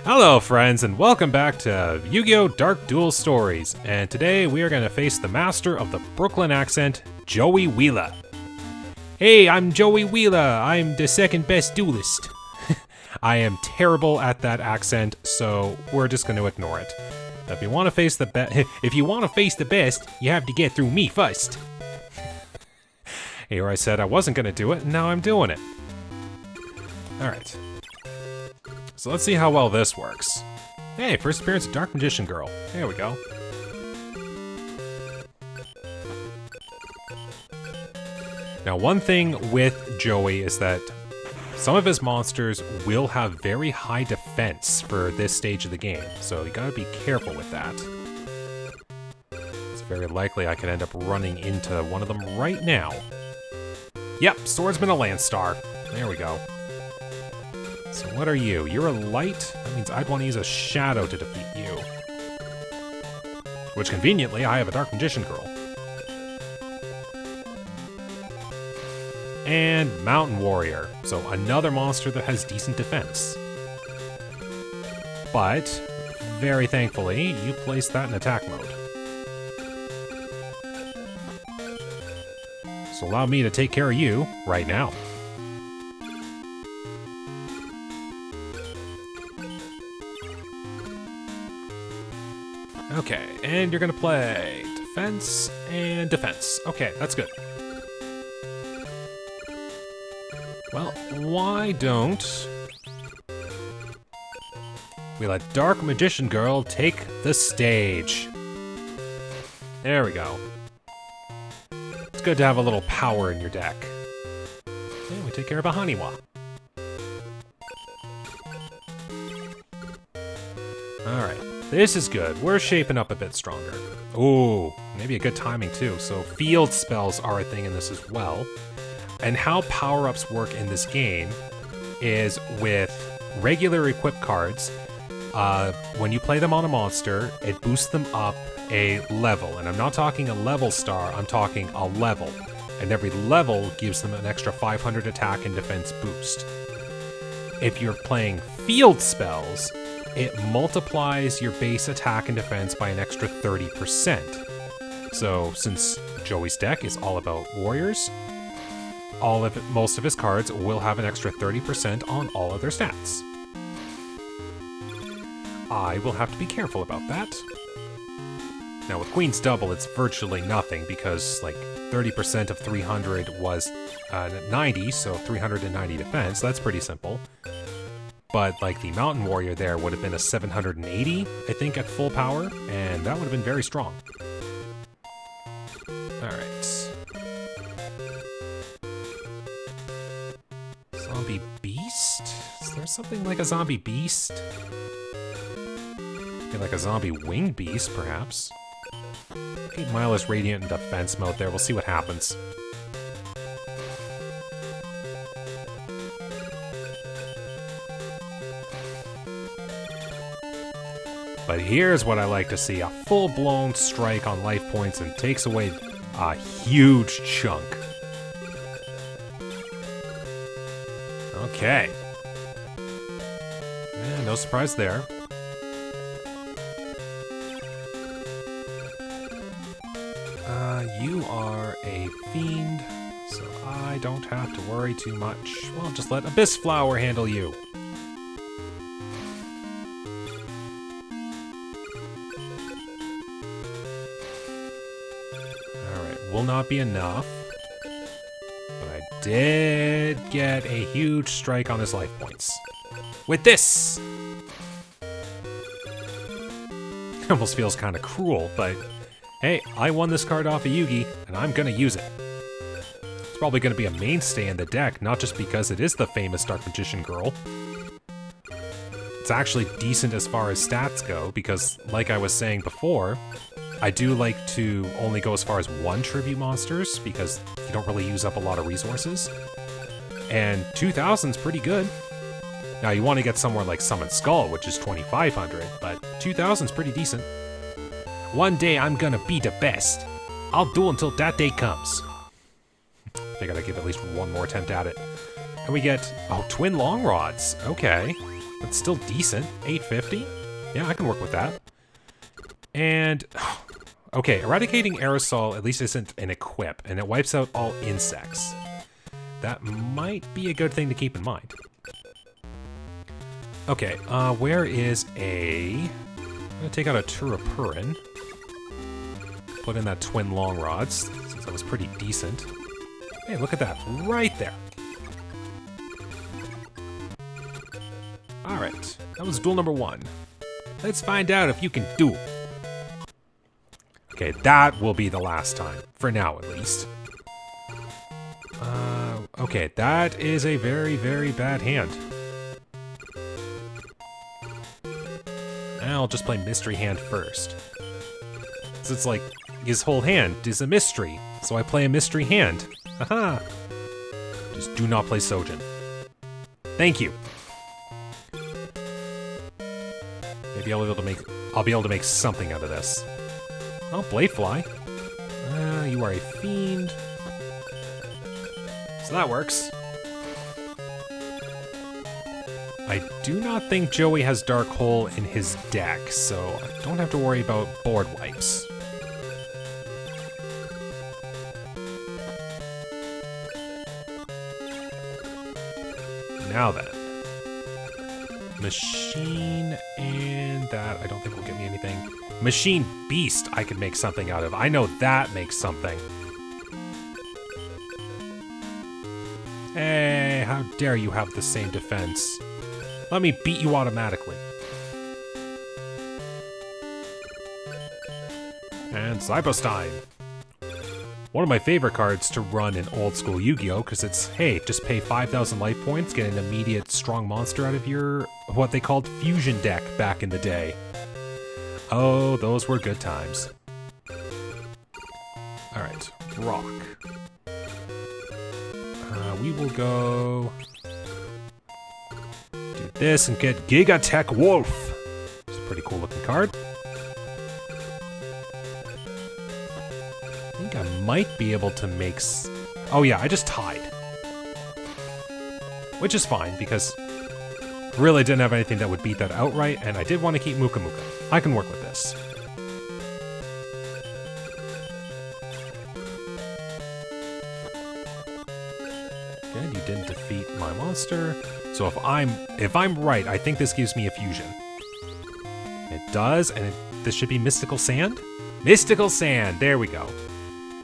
Hello friends, and welcome back to Yu-Gi-Oh! Dark Duel Stories, and today we are going to face the master of the Brooklyn accent, Joey Wheeler. Hey, I'm Joey Wheeler, I'm the second best duelist. I am terrible at that accent, so we're just going to ignore it. If you want to face the best, you have to get through me first. Here I said I wasn't going to do it, and now I'm doing it. Alright. So let's see how well this works. Hey, first appearance of Dark Magician Girl. There we go. Now, one thing with Joey is that some of his monsters will have very high defense for this stage of the game, so you gotta be careful with that. It's very likely I could end up running into one of them right now. Yep, Swordsman of Landstar. There we go. So what are you? You're a light? That means I'd want to use a shadow to defeat you. Which, conveniently, I have a Dark Magician Girl. And Mountain Warrior. So another monster that has decent defense. But, very thankfully, you placed that in attack mode. So allow me to take care of you right now. Okay, and you're gonna play defense and defense. Okay, that's good. Well, why don't we let Dark Magician Girl take the stage? There we go. It's good to have a little power in your deck. And we take care of a Haniwa. Alright. This is good. We're shaping up a bit stronger. Ooh, maybe a good timing too. So field spells are a thing in this as well. And how power-ups work in this game is with regular equipped cards. When you play them on a monster, it boosts them up a level. And I'm not talking a level star, I'm talking a level. And every level gives them an extra 500 attack and defense boost. If you're playing field spells, it multiplies your base attack and defense by an extra 30%. So, since Joey's deck is all about warriors, most of his cards will have an extra 30% on all of their stats. I will have to be careful about that. Now, with Queen's Double, it's virtually nothing because, like, 30% of 300 was 90, so 390 defense. That's pretty simple. But, like, the Mountain Warrior there would have been a 780, I think, at full power, and that would have been very strong. Alright. Zombie Beast? Is there something like a Zombie Beast? Maybe like a Zombie Winged Beast, perhaps. Keep Milo's Radiant in defense mode there, we'll see what happens. But here's what I like to see, a full-blown strike on life points and takes away a huge chunk. Okay. Yeah, no surprise there. You are a fiend, so I don't have to worry too much. Well, just let Abyss Flower handle you. Will not be enough, but I did get a huge strike on his life points. With this! Almost feels kind of cruel, but hey, I won this card off of Yugi, and I'm gonna use it. It's probably gonna be a mainstay in the deck, not just because it is the famous Dark Magician Girl. It's actually decent as far as stats go, because like I was saying before, I do like to only go as far as one tribute monsters, because you don't really use up a lot of resources. And 2,000's pretty good. Now you want to get somewhere like Summon Skull, which is 2,500, but 2,000's pretty decent. One day I'm gonna be the best. I'll duel until that day comes. I gotta give at least one more attempt at it. And we get, oh, twin long rods. Okay. That's still decent. 850? Yeah, I can work with that. And, okay, eradicating aerosol at least isn't an equip, and it wipes out all insects. That might be a good thing to keep in mind. Okay, where is I'm gonna take out a Turapurin. Put in that twin long rods, since that was pretty decent. Hey, look at that, right there. Alright, that was duel number 1. Let's find out if you can duel. Okay, that will be the last time. For now, at least. Okay, that is a very, very bad hand. I'll just play Mystery Hand first. So it's like, his whole hand is a mystery, so I play a Mystery Hand. Haha! Just do not play Sogen. Thank you! Maybe I'll be able to make something out of this. Oh, Bladefly. You are a fiend. So that works. I do not think Joey has Dark Hole in his deck, so I don't have to worry about board wipes. Now then. Machine and that I don't think will get me anything. Machine Beast I could make something out of. I know that makes something. Hey, how dare you have the same defense. Let me beat you automatically. And Cyberstein. One of my favorite cards to run in old school Yu-Gi-Oh! Because it's, hey, just pay 5,000 life points, get an immediate strong monster out of your, what they called fusion deck back in the day. Oh, those were good times. Alright, rock. We will go do this and get Gigatech Wolf. It's a pretty cool looking card. I think I might be able to make oh yeah, I just tied. Which is fine, because really didn't have anything that would beat that outright, and I did want to keep Muka Muka. I can work with this. Good, you didn't defeat my monster. So if I'm right, I think this gives me a fusion. It does, and this should be Mystical Sand? Mystical Sand, there we go.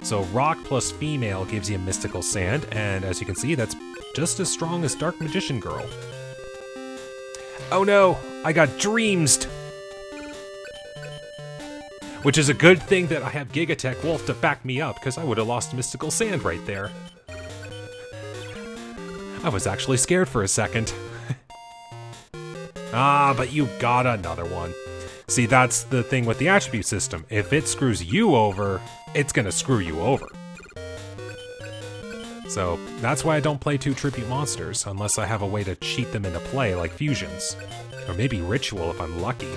So rock plus female gives you a Mystical Sand, and as you can see, that's just as strong as Dark Magician Girl. Oh no, I got dreamsed! Which is a good thing that I have Gigatech Wolf to back me up, because I would have lost Mystical Sand right there. I was actually scared for a second. Ah, but you got another one. See, that's the thing with the attribute system. If it screws you over, it's gonna screw you over. So, that's why I don't play 2 tribute monsters, unless I have a way to cheat them into play, like fusions. Or maybe Ritual if I'm lucky.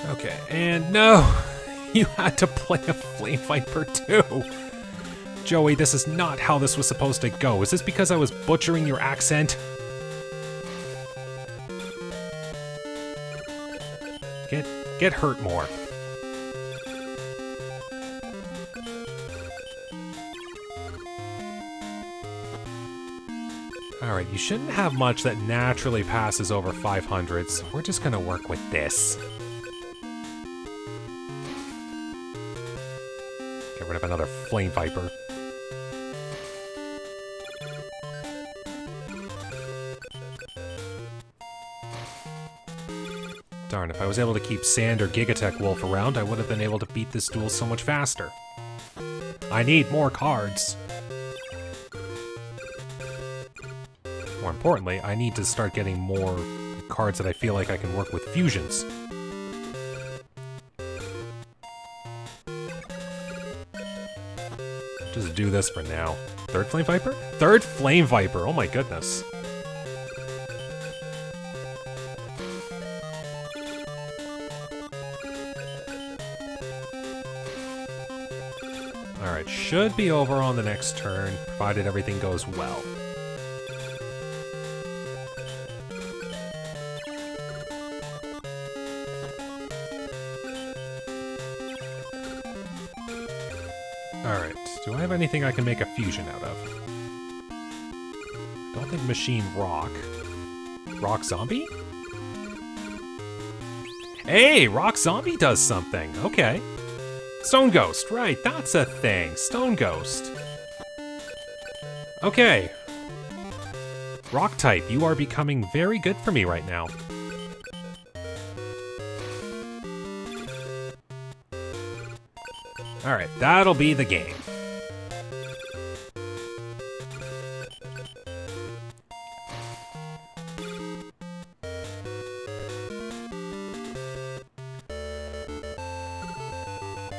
Okay, and no! You had to play a Flame Viper too! Joey, this is not how this was supposed to go. Is this because I was butchering your accent? Get hurt more. Alright, you shouldn't have much that naturally passes over 500, so we're just gonna work with this. Get rid of another Flame Viper. Darn, if I was able to keep Sand or Gigatech Wolf around, I would have been able to beat this duel so much faster. I need more cards. More importantly, I need to start getting more cards that I feel like I can work with fusions. Just do this for now. Third Flame Viper? Third Flame Viper, oh my goodness. Alright, should be over on the next turn, provided everything goes well. Alright, do I have anything I can make a fusion out of? Don't think Machine Rock. Rock Zombie? Hey, Rock Zombie does something. Okay. Stone Ghost, right, that's a thing. Stone Ghost. Okay. Rock type, you are becoming very good for me right now. Alright, that'll be the game.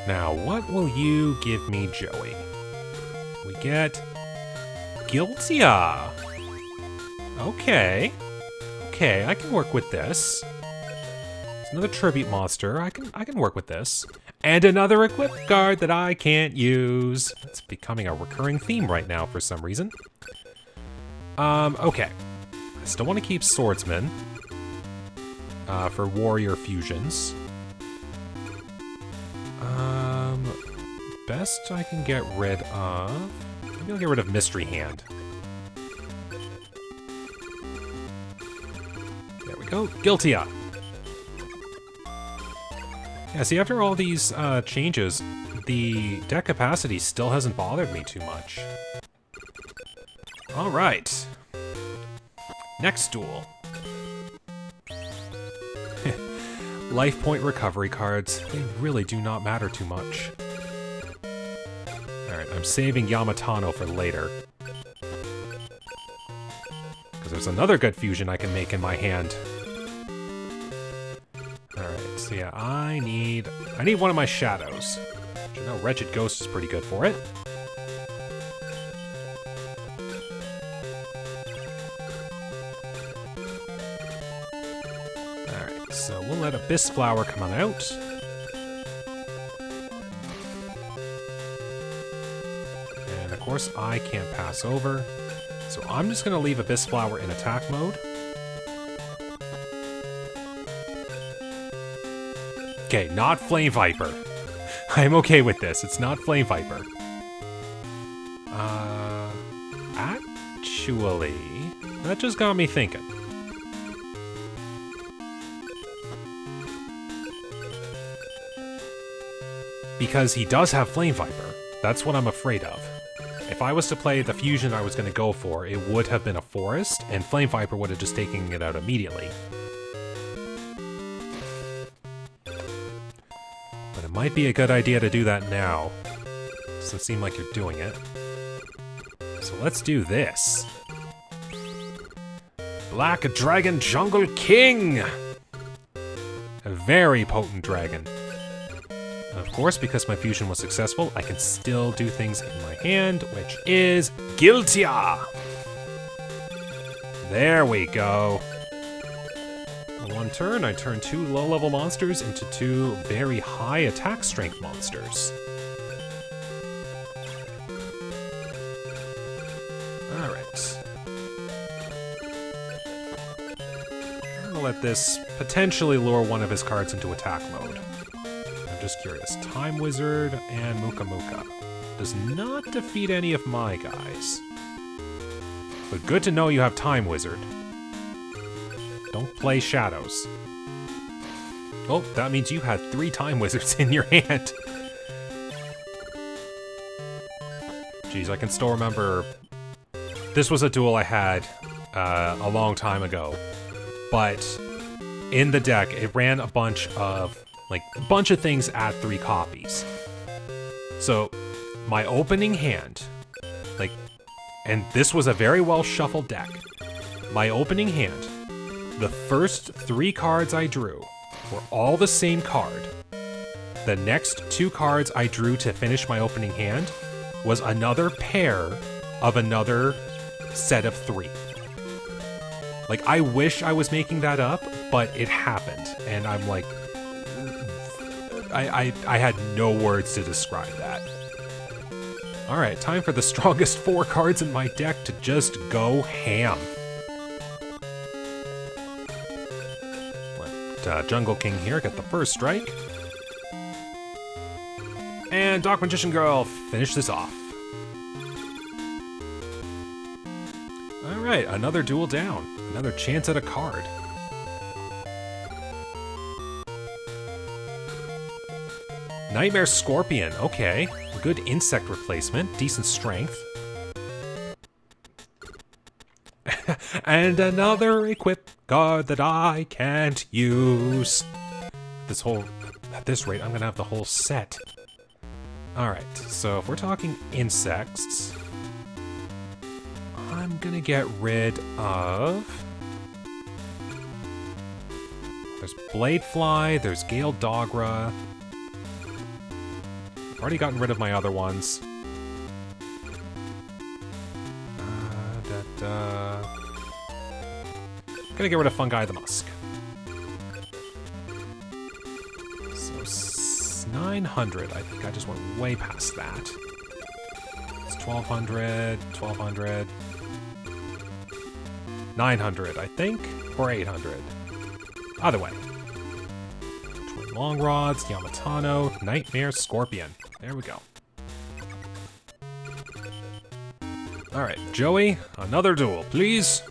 Now, what will you give me, Joey? We get Yugioh. Okay. Okay, I can work with this. It's another tribute monster. I can work with this. And another equipped card that I can't use. It's becoming a recurring theme right now for some reason. Okay. I still want to keep Swordsman for warrior fusions. Best I can get rid of... Maybe I'll get rid of Mystery Hand. There we go. Yugioh. Yeah, see, after all these changes, the deck capacity still hasn't bothered me too much. Alright. Next duel. Life point recovery cards. They really do not matter too much. Alright, I'm saving Yamatano for later. Because there's another good fusion I can make in my hand. Alright, so yeah, I need one of my shadows. Which I know Wretched Ghost is pretty good for it. Alright, so we'll let Abyss Flower come on out. And of course I can't pass over. So I'm just gonna leave Abyss Flower in attack mode. Okay, not Flame Viper. I'm okay with this. It's not Flame Viper. Actually, that just got me thinking. Because he does have Flame Viper. That's what I'm afraid of. If I was to play the fusion I was going to go for, it would have been a forest, and Flame Viper would have just taken it out immediately. But it might be a good idea to do that now. Doesn't seem like you're doing it. So let's do this. Black Dragon Jungle King! A very potent dragon. Of course, because my fusion was successful, I can still do things in my hand, which is Yugioh! There we go. On one turn, I turn 2 low-level monsters into 2 very high attack strength monsters. Alright. I'm gonna let this potentially lure one of his cards into attack mode. I'm just curious. Time Wizard and Muka Muka. Does not defeat any of my guys. But good to know you have Time Wizard. Don't play Shadows. Oh, that means you had 3 Time Wizards in your hand. Jeez, I can still remember... This was a duel I had a long time ago. But in the deck, it ran a bunch of things at 3 copies. So, my opening hand, and this was a very well shuffled deck. My opening hand, the first 3 cards I drew were all the same card. The next 2 cards I drew to finish my opening hand was another pair of another set of 3. I wish I was making that up, but it happened, and I'm like, I had no words to describe that. Alright, time for the strongest 4 cards in my deck to just go ham. Let Jungle King here get the first strike. And Dark Magician Girl finish this off. Alright, another duel down. Another chance at a card. Nightmare Scorpion, okay. Good insect replacement, decent strength. And another equip card that I can't use. At this rate, I'm gonna have the whole set. Alright, so if we're talking insects, I'm gonna get rid of... There's Bladefly, there's Gale Dogra. I've already gotten rid of my other ones. Gonna get rid of Fungi the Musk. So 900, I think I just went way past that. It's 1200, 1200. 900, I think, or 800. Either way. Twin Long Rods, Yamatano, Nightmare Scorpion. There we go. Alright, Joey, another duel, please.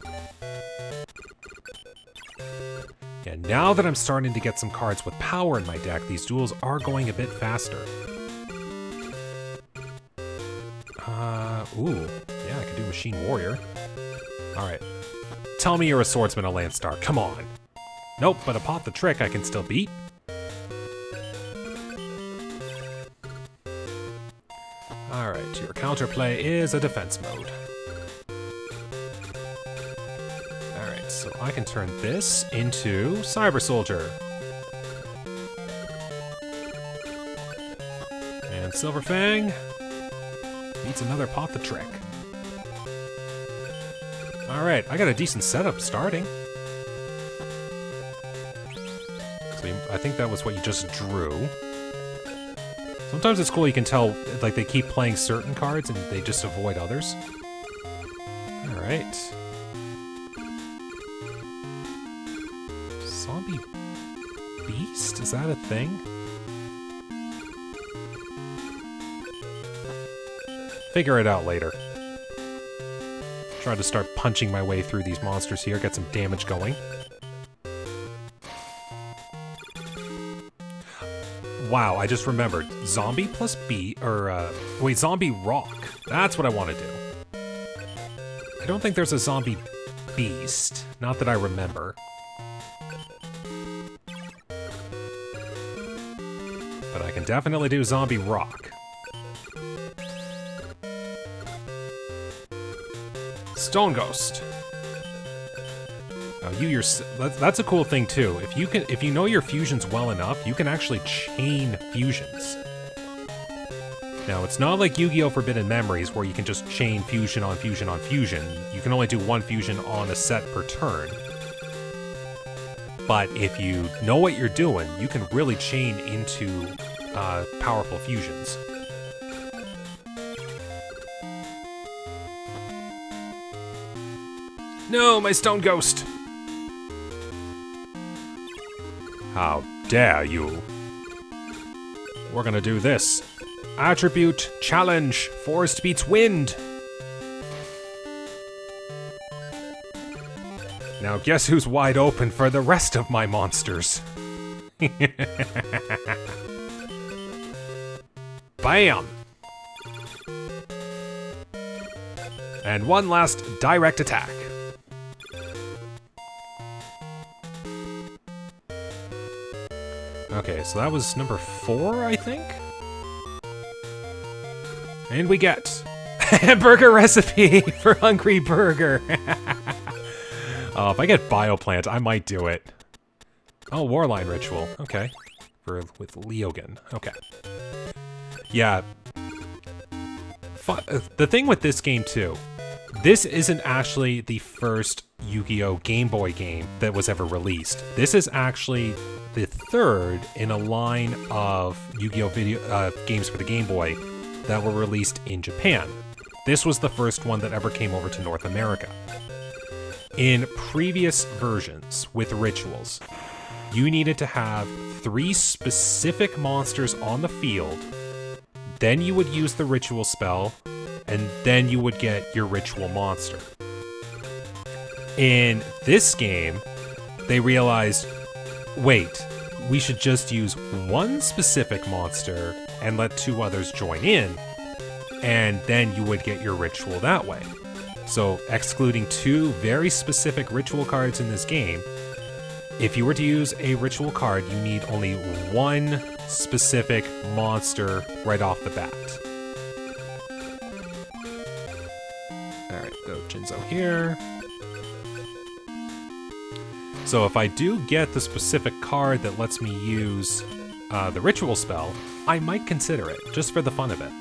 Yeah, now that I'm starting to get some cards with power in my deck, these duels are going a bit faster. Ooh, yeah, I could do Machine Warrior. Alright. Tell me you're a Swordsman, a Landstar, come on. Nope, but a Pot the Trick I can still beat. Alright, your counterplay is a defense mode. Alright, so I can turn this into Cyber Soldier. And Silver Fang needs another Pot the Trick. Alright, I got a decent setup starting. So I think that was what you just drew. Sometimes it's cool you can tell, like, they keep playing certain cards and they just avoid others. Alright. Zombie Beast? Is that a thing? Figure it out later. Try to start punching my way through these monsters here, get some damage going. Wow, I just remembered. Zombie plus wait, Zombie Rock. That's what I want to do. I don't think there's a Zombie Beast. Not that I remember. But I can definitely do Zombie Rock. Stone Ghost. Now that's a cool thing too. If you know your fusions well enough, you can actually chain fusions. Now it's not like Yu-Gi-Oh! Forbidden Memories where you can just chain fusion on fusion on fusion. You can only do one fusion on a set per turn. But if you know what you're doing, you can really chain into powerful fusions. No, my Stone Ghost! How dare you? We're gonna do this. Attribute, challenge, forest beats wind. Now guess who's wide open for the rest of my monsters? Bam! And one last direct attack. Okay, so that was number 4, I think? And we get Burger Recipe for Hungry Burger. Oh, if I get Bioplant, I might do it. Oh, Warline Ritual. Okay. With Leogan. Okay. Yeah. The thing with this game, too, this isn't actually the first Yu-Gi-Oh! Game Boy game that was ever released. This is actually the third in a line of Yu-Gi-Oh! Games for the Game Boy that were released in Japan. This was the first one that ever came over to North America. In previous versions with rituals, you needed to have 3 specific monsters on the field, then you would use the ritual spell, and then you would get your ritual monster. In this game, they realized, wait, we should just use one specific monster and let 2 others join in, and then you would get your ritual that way. So, excluding 2 very specific ritual cards in this game, if you were to use a ritual card, you need only 1 specific monster right off the bat. Alright, go Jinzo here. So if I do get the specific card that lets me use the ritual spell, I might consider it, just for the fun of it.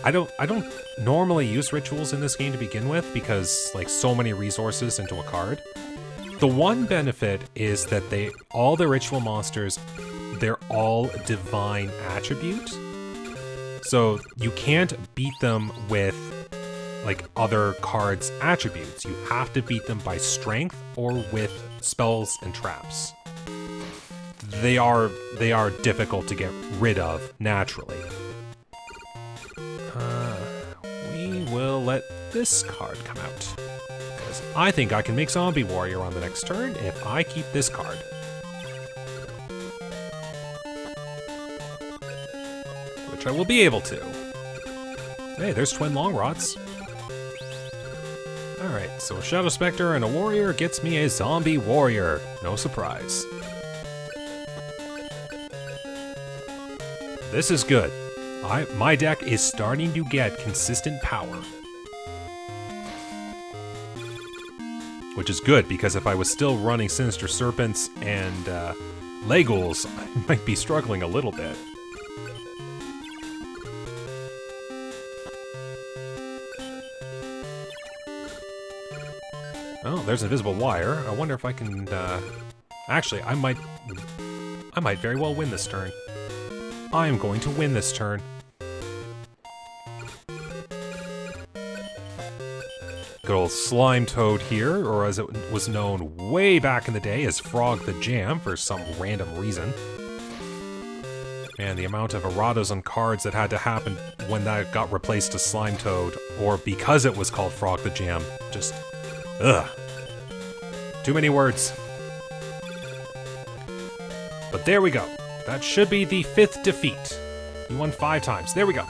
I don't normally use rituals in this game to begin with because like so many resources into a card. The one benefit is that all the ritual monsters, they're all divine attribute. So you can't beat them with like other cards' attributes. You have to beat them by strength or with spells and traps. They are difficult to get rid of naturally. We will let this card come out, because I think I can make Zombie Warrior on the next turn if I keep this card. Which I will be able to. Hey, there's Twin Long Rods. Alright, so a Shadow Spectre and a Warrior gets me a Zombie Warrior. No surprise. This is good. My deck is starting to get consistent power. Which is good, because if I was still running Sinister Serpents and Legos, I might be struggling a little bit. Oh, there's Invisible Wire. I wonder if I can, actually, I might very well win this turn. I am going to win this turn. Good old Slime Toad here, or as it was known way back in the day as Frog the Jam for some random reason. And the amount of erratas on cards that had to happen when that got replaced to Slime Toad, or because it was called Frog the Jam, just, ugh. Too many words. But there we go. That should be the 5th defeat. You won 5 times. There we go.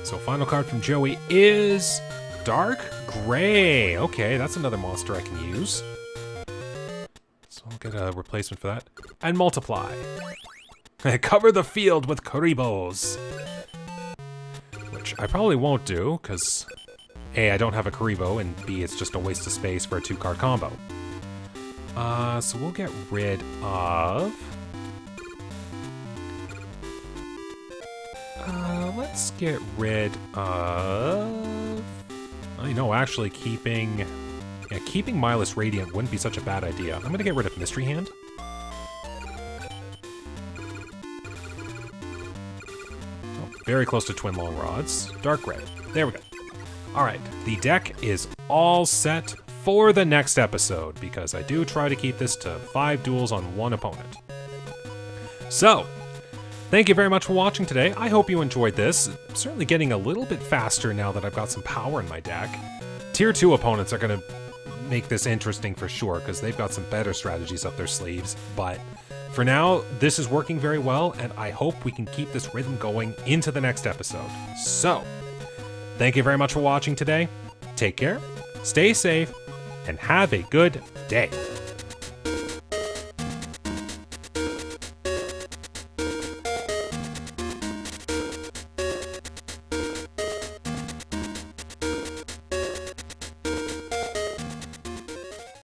So final card from Joey is Dark Gray. Okay, that's another monster I can use. So I'll get a replacement for that. And multiply. Cover the field with Karibos. Which I probably won't do, because A, I don't have a Karibo, and B, it's just a waste of space for a 2-card combo. So we'll get rid of... let's get rid of... I know, actually keeping Milus Radiant wouldn't be such a bad idea. I'm gonna get rid of Mystery Hand. Oh, very close to Twin Long Rods. Dark Gray. There we go. Alright, the deck is all set for the next episode, because I do try to keep this to 5 duels on 1 opponent. So, thank you very much for watching today. I hope you enjoyed this. I'm certainly getting a little bit faster now that I've got some power in my deck. Tier 2 opponents are going to make this interesting for sure, because they've got some better strategies up their sleeves. But for now, this is working very well, and I hope we can keep this rhythm going into the next episode. So, thank you very much for watching today. Take care, stay safe, and have a good day.